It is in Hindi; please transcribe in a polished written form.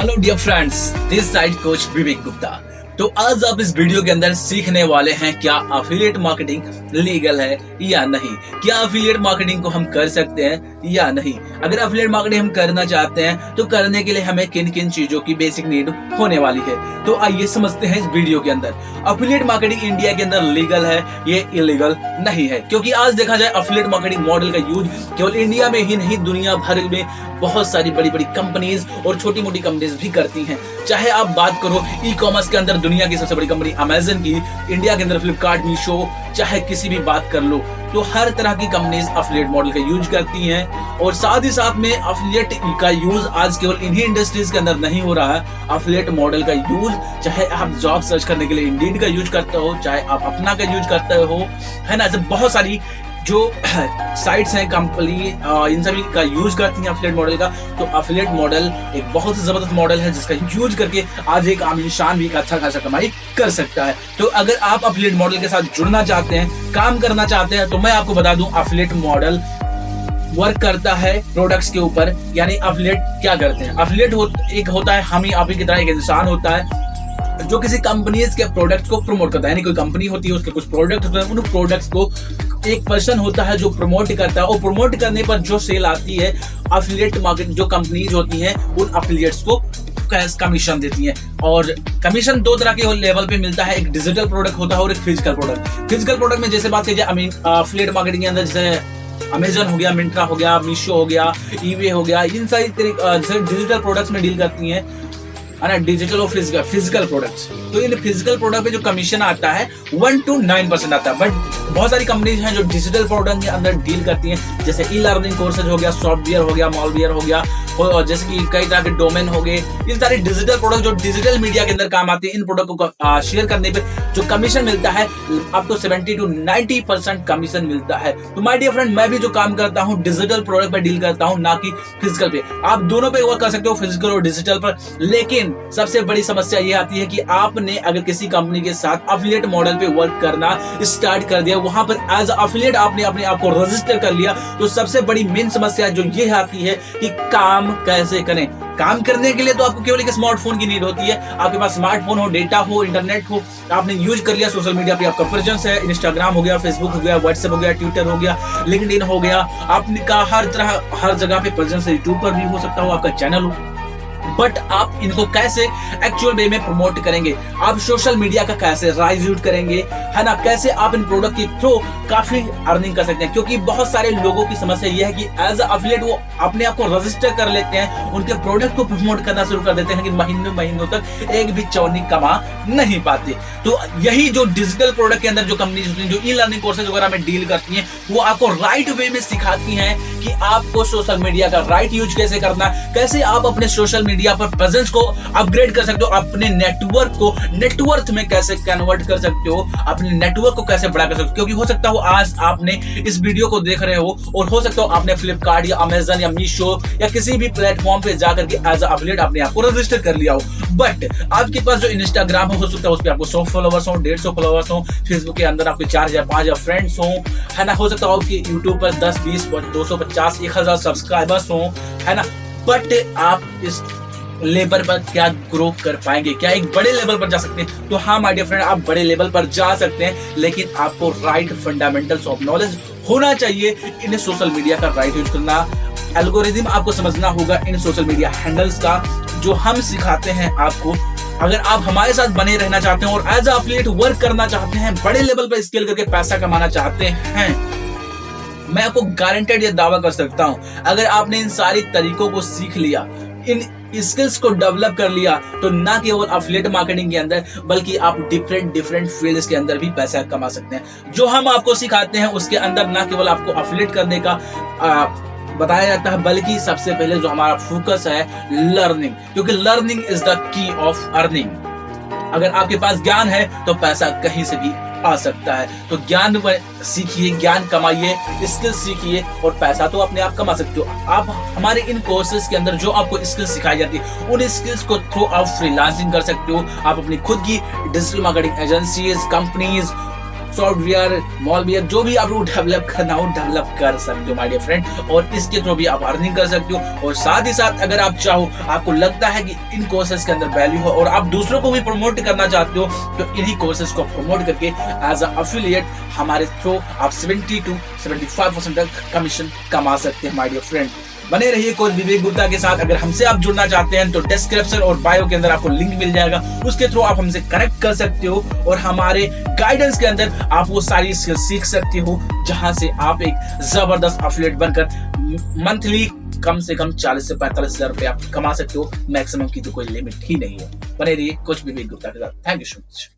Hello dear friends, this side coach Vivek Gupta. तो आज आप इस वीडियो के अंदर सीखने वाले हैं क्या अफिलिएट मार्केटिंग लीगल है या नहीं, क्या अफिलिएट मार्केटिंग को हम कर सकते हैं या नहीं। अगर अफिलिएट मार्केटिंग हम करना चाहते हैं तो करने के लिए हमें किन किन चीजों की बेसिक नीड होने वाली है, तो आइए समझते हैं इस वीडियो के अंदर। अफिलिएट मार्केटिंग इंडिया के अंदर लीगल है, ये इलीगल नहीं है, क्योंकि आज देखा जाए अफिलिएट मार्केटिंग मॉडल का यूज केवल इंडिया में ही नहीं, दुनिया भर में बहुत सारी बड़ी बड़ी कंपनीज और छोटी मोटी कंपनीज भी करती हैं। चाहे आप बात करो ई कॉमर्स के अंदर दुनिया की सबसे बड़ी कंपनी अमेजन की, इंडिया के अंदर फ्लिपकार्ट, मीशो, चाहे किसी भी बात कर लो, तो हर तरह की कंपनीज अफिलिएट मॉडल का यूज करती हैं। और साथ ही साथ में अफिलिएट का यूज आज केवल इन्हीं इंडस्ट्रीज के अंदर नहीं हो रहा है। अफिलिएट मॉडल का यूज चाहे आप जॉब सर्च करने के लिए इंडीड का यूज करते हो, चाहे आप अपना का यूज करते हो, है ना, ऐसे बहुत सारी जो साइट्स हैं कंपनी इन सभी का यूज करती हैं अफिलिएट मॉडल का। तो अफिलिएट मॉडल एक बहुत ही जबरदस्त मॉडल है जिसका यूज करके आज एक आम इंसान भी अच्छा खासा कमाई कर सकता है। तो अगर आप अफिलिएट मॉडल के साथ जुड़ना चाहते हैं, काम करना चाहते हैं, तो मैं आपको बता दूं अफिलिएट मॉडल वर्क करता है प्रोडक्ट्स के ऊपर। यानी अफिलिएट क्या करते हैं, अफिलिएट एक होता है हम ही आप ही की तरह एक इंसान होता है जो किसी कंपनीज के प्रोडक्ट को प्रमोट करता है। यानी कोई कंपनी होती है, उसके कुछ प्रोडक्ट होते हैं, उन प्रोडक्ट्स को एक पर्सन होता है जो प्रमोट करता है, और प्रमोट करने पर जो सेल आती है, अफिलिएट मार्केट जो कंपनीज होती हैं उन अफिलिएट्स को कमीशन देती हैं। और कमीशन दो तरह के लेवल पे मिलता है, एक डिजिटल प्रोडक्ट होता है और एक फिजिकल प्रोडक्ट। फिजिकल प्रोडक्ट में जैसे बात कीजिए अफिलिएट मार्केटिंग के अंदर जैसे अमेजन हो गया, मिंत्रा हो गया, मीशो हो गया, ईबे हो गया, इन सारी डिजिटल प्रोडक्ट्स में डील करती हैं, है ना, डिजिटल और फिजिकल प्रोडक्ट्स। तो इन फिजिकल प्रोडक्ट पे जो कमीशन आता है 1 to 9% आता है। बट बहुत सारी कंपनीज हैं जो डिजिटल प्रोडक्ट के अंदर डील करती हैं, जैसे ई लर्निंग कोर्सेज हो गया, सॉफ्टवेयर हो गया, मॉलवेयर हो गया, और जैसे कि कई तरह के डोमेन हो गए। इन सारे डिजिटल प्रोडक्ट जो डिजिटल मीडिया के अंदर काम आते हैं, इन प्रोडक्ट को शेयर करने पे जो कमीशन मिलता है अप टू 70 to 90% कमीशन मिलता है। तो माय डियर फ्रेंड, मैं भी जो काम करता हूँ डिजिटल प्रोडक्ट पे डील करता हूँ, ना कि फिजिकल पे। आप दोनों पे वर्क कर सकते हो, फिजिकल और डिजिटल पर। लेकिन सबसे बड़ी समस्या ये आती है कि आपने अगर किसी कंपनी के साथ अफिलिएट मॉडल पे वर्क करना स्टार्ट कर दिया, वहां पर एज अफिलिएट आपने अपने आप को रजिस्टर कर लिया, तो सबसे बड़ी मेन समस्या जो ये आती है कि काम कैसे करें। काम करने के लिए तो आपको केवल एक स्मार्टफोन की नीड होती है। आपके पास स्मार्टफोन हो, डेटा हो, इंटरनेट हो, आपने यूज कर लिया, सोशल मीडिया पे आपका प्रेजेंस है, इंस्टाग्राम हो गया, फेसबुक हो गया, व्हाट्सएप हो गया, ट्विटर हो गया, लिंक्डइन हो गया, आपने का हर जगह पे प्रेजेंस है, यूट्यूब पर भी हो सकता हो, आपका चैनल हो। बट आप इनको कैसे एक्चुअल वे में प्रमोट करेंगे, आप सोशल मीडिया का कैसे राइज यूज करेंगे, है ना, कैसे आप इन प्रोडक्ट के थ्रू काफी अर्निंग कर सकते हैं। क्योंकि बहुत सारे लोगों की समस्या यह है कि एज अफिलिएट वो अपने आप को रजिस्टर कर लेते हैं, उनके प्रोडक्ट को प्रमोट करना शुरू कर देते हैं, लेकिन महीनों तक एक भी चौनी कमा नहीं पाते। तो यही जो डिजिटल प्रोडक्ट के अंदर जो कंपनीज होती हैं, जो ई लर्निंग कोर्सेज वगैरह में डील करती हैं, वो आपको राइट वे में सिखाती हैं कि आपको सोशल मीडिया का राइट यूज कैसे करना, कैसे आप अपने सोशल मीडिया पर प्रेजेंस को अपग्रेड कर सकते हो, अपने नेटवर्क को नेटवर्थ में कैसे कन्वर्ट कर सकते हो, अपने नेटवर्क को कैसे बड़ा कर सकते हो। क्योंकि हो सकता हो आज आपने इस वीडियो को देख रहे हो और हो सकता हो आपने फ्लिपकार्ट या अमेजन या मीशो या किसी भी प्लेटफॉर्म पे जाकर के एज अफिलिएट अपने आप को रजिस्टर कर लिया हो। बट आपके पास जो इंस्टाग्राम हो सकता है उस पर आपको 100 फॉलोवर्स हो, 150 फॉलोवर्स हो, फेसबुक के अंदर आपके 4000 5000 फ्रेंड्स हो, है ना, हो सकता हो आपकी यूट्यूब पर 10 20 250 1000 सब्सक्राइबर्स हो, है ना। बट आप इस लेवल पर क्या ग्रो कर पाएंगे, क्या एक बड़े लेवल पर जा सकते हैं? तो हाँ माय डियर फ्रेंड, आप बड़े लेवल पर जा सकते हैं, लेकिन आपको राइट फंडामेंटल्स ऑफ नॉलेज होना चाहिए। इन सोशल मीडिया का राइट यूज करना, एल्गोरिथम आपको समझना होगा इन सोशल मीडिया हैंडल्स का, जो हम सिखाते हैं आपको। अगर आप हमारे साथ बने रहना चाहते हैं और एज अफिलिएट वर्क करना चाहते हैं, बड़े लेवल पर स्केल करके पैसा कमाना चाहते हैं, मैं आपको गारंटेड ये दावा कर सकता हूं, अगर आपने इन सारी तरीकों को सीख लिया, इन स्किल्स को डेवलप कर लिया, तो ना केवल अफिलिएट मार्केटिंग के अंदर बल्कि आप डिफरेंट फील्ड्स के अंदर भी पैसा कमा सकते हैं। जो हम आपको सिखाते हैं उसके अंदर ना केवल आपको अफिलिएट करने का बताया जाता है, बल्कि सबसे पहले जो हमारा फोकस है लर्निंग, क्योंकि learning is the key of earning. अगर आपके पास ज्ञान है तो पैसा कहीं से भी आ सकता है। तो ज्ञान सीखिए, ज्ञान कमाइए, स्किल्स सीखिए और पैसा तो अपने आप कमा सकते हो। आप हमारे इन कोर्सेज के अंदर जो आपको स्किल्स सिखाई जाती है, उन स्किल्स को थ्रू आप फ्रीलांसिंग कर सकते हो। आप अपनी खुद की digital marketing agencies, companies, software, malware, जो भी आप लोग डेवलप करना हो डेवलप कर सकते हो माय डियर फ्रेंड, और इसके थ्रू भी आप अर्निंग कर सकते हो। और साथ ही साथ अगर आप चाहो, आपको लगता है कि इन कोर्सेज के अंदर वैल्यू है और आप दूसरों को भी प्रमोट करना चाहते हो, तो इन्हीं कोर्सेज को प्रमोट करके एज अ एफिलिएट हमारे थ्रू आप 70 to 75% तक कमीशन कमा सकते हैं माय डियर फ्रेंड। बने रहिए कोच विवेक गुप्ता के साथ। अगर हमसे आप जुड़ना चाहते हैं तो डिस्क्रिप्शन और बायो के अंदर आपको लिंक मिल जाएगा, उसके थ्रू आप हमसे कनेक्ट कर सकते हो और हमारे गाइडेंस के अंदर आप वो सारी स्किल सीख सकते हो, जहां से आप एक जबरदस्त एफिलिएट बनकर मंथली कम से कम 40 से 45 हजार रुपए आप कमा सकते हो। मैक्सिमम की तो कोई लिमिट ही नहीं है। बने रहिए कोच विवेक गुप्ता के साथ। Thank you so much.